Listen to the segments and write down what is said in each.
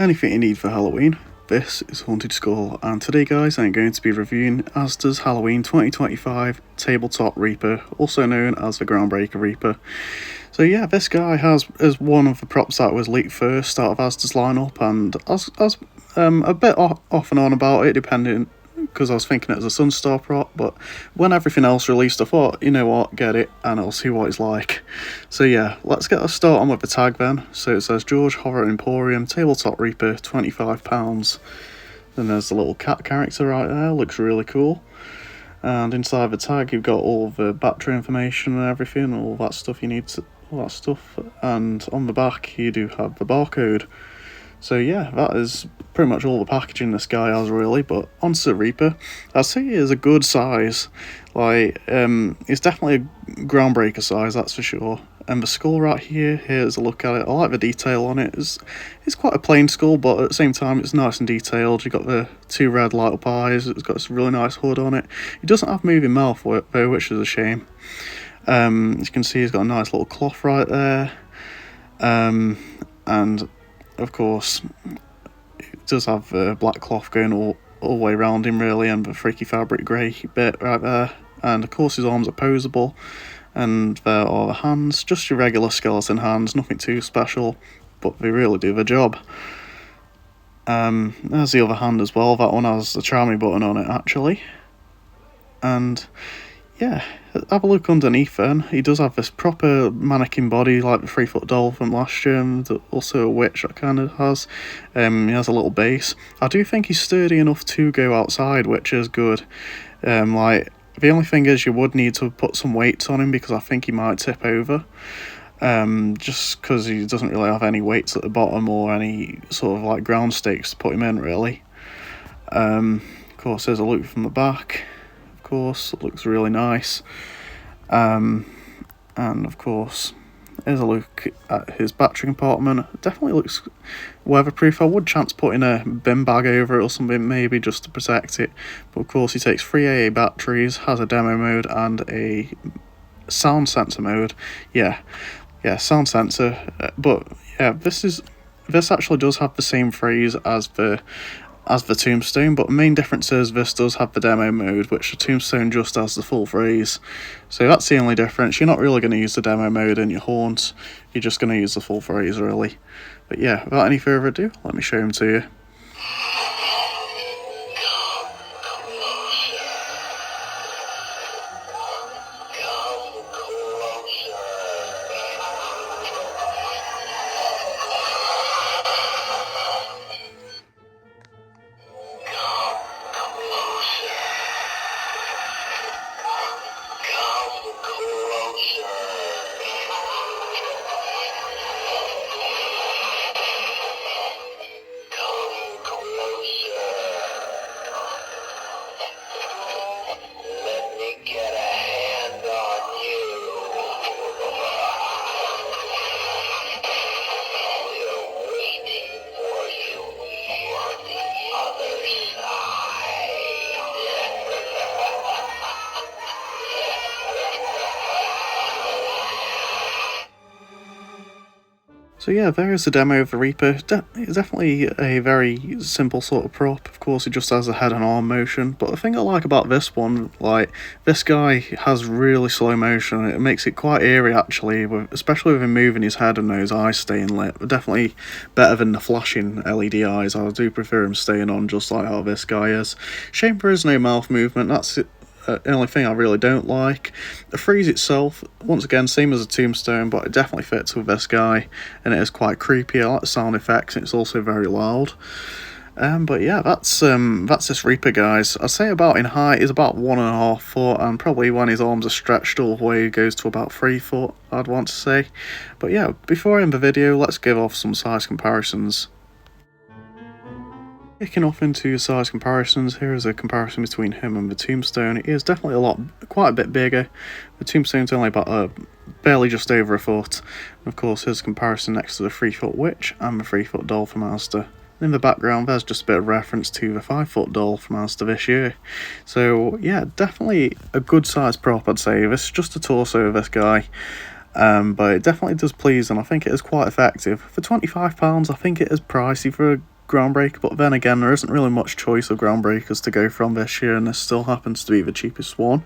anything you need for Halloween. This is Haunted Skull, and today guys I'm going to be reviewing Asda's Halloween 2025 Tabletop Reaper, also known as the Groundbreaker Reaper. So yeah, this guy is one of the props that was leaked first out of Asda's lineup, and I was a bit off and on about it, depending, because I was thinking it was a Sunstar prop, but when everything else released I thought, you know what, get it and I'll see what it's like. So yeah, let's get us started on with the tag then. So it says George Horror Emporium Tabletop Reaper, £25. Then there's the little cat character right there, looks really cool. And inside the tag you've got all the battery information and everything, all that stuff you need to, all that stuff. And on the back you do have the barcode. So yeah, that is pretty much all the packaging this guy has really, but onto the Reaper. I'd say he is a good size, like, it's definitely a Groundbreaker size, that's for sure. And the skull right here, here's a look at it. I like the detail on it. It's quite a plain skull, but at the same time it's nice and detailed. You've got the two red light up eyes, it's got this really nice hood on it. He doesn't have moving mouth though, which is a shame. As you can see, he's got a nice little cloth right there. And of course, it does have black cloth going all the way around him really, and the freaky fabric grey bit right there. And of course his arms are posable, and there are the hands, just your regular skeleton hands, nothing too special, but they really do the job. There's the other hand as well, that one has the charmy button on it actually. And yeah, have a look underneath then. He does have this proper mannequin body like the 3-foot doll from last year, and also a witch that kind of has. He has a little base. I do think he's sturdy enough to go outside, which is good. Like, the only thing is you would need to put some weights on him because I think he might tip over. Just because he doesn't really have any weights at the bottom or any sort of like ground stakes to put him in really. Of course there's a look from the back. Of course, it looks really nice. And of course here's a look at his battery compartment. It definitely looks weatherproof. I would chance putting a bin bag over it or something maybe just to protect it, but of course he takes 3 AA batteries, has a demo mode and a sound sensor mode. Yeah, sound sensor. But yeah, this actually does have the same phrase as the Tombstone, but the main difference is this does have the demo mode, which the Tombstone just has the full phrase. So that's the only difference. You're not really going to use the demo mode in your haunts, you're just going to use the full phrase really. But yeah, without any further ado, let me show him to you. So yeah, there is the demo of the Reaper. It's definitely a very simple sort of prop. Of course, it just has a head and arm motion. But the thing I like about this one, like, this guy has really slow motion. It makes it quite eerie actually, especially with him moving his head and those eyes staying lit. Definitely better than the flashing LED eyes. I do prefer him staying on just like how this guy is. Shame there is no mouth movement. That's it. The only thing I really don't like. The freeze itself, once again, same as a Tombstone, but it definitely fits with this guy, and it is quite creepy. I like the sound effects, and it's also very loud. But yeah, that's this Reaper, guys. I'd say about in height is about 1.5 foot, and probably when his arms are stretched all the way, it goes to about 3 foot, I'd want to say. But yeah, before I end the video, let's give off some size comparisons. Kicking off into size comparisons, here is a comparison between him and the Tombstone. He is definitely quite a bit bigger. The Tombstone's only about barely just over a foot. And of course, here's a comparison next to the 3-foot witch and the 3-foot doll from Asda. In the background, there's just a bit of reference to the 5-foot doll from Asda this year. So yeah, definitely a good size prop, I'd say. This is just a torso of this guy. But it definitely does please, and I think it is quite effective. For £25, I think it is pricey for Groundbreaker, but then again, there isn't really much choice of Groundbreakers to go from this year, and this still happens to be the cheapest one.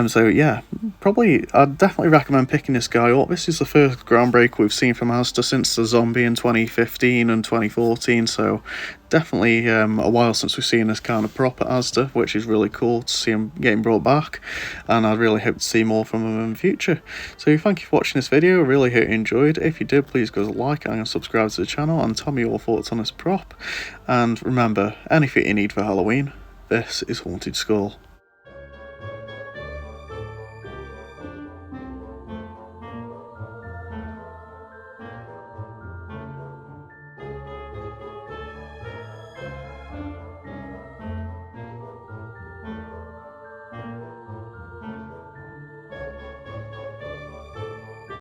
So yeah, I'd definitely recommend picking this guy up. This is the first Groundbreaker we've seen from Asda since the Zombie in 2015 and 2014, so definitely a while since we've seen this kind of prop at Asda, which is really cool to see him getting brought back, and I really hope to see more from him in the future. So thank you for watching this video, I really hope you enjoyed. If you did, please go like and subscribe to the channel and tell me your thoughts on this prop. And remember, anything you need for Halloween, this is Haunted Skull.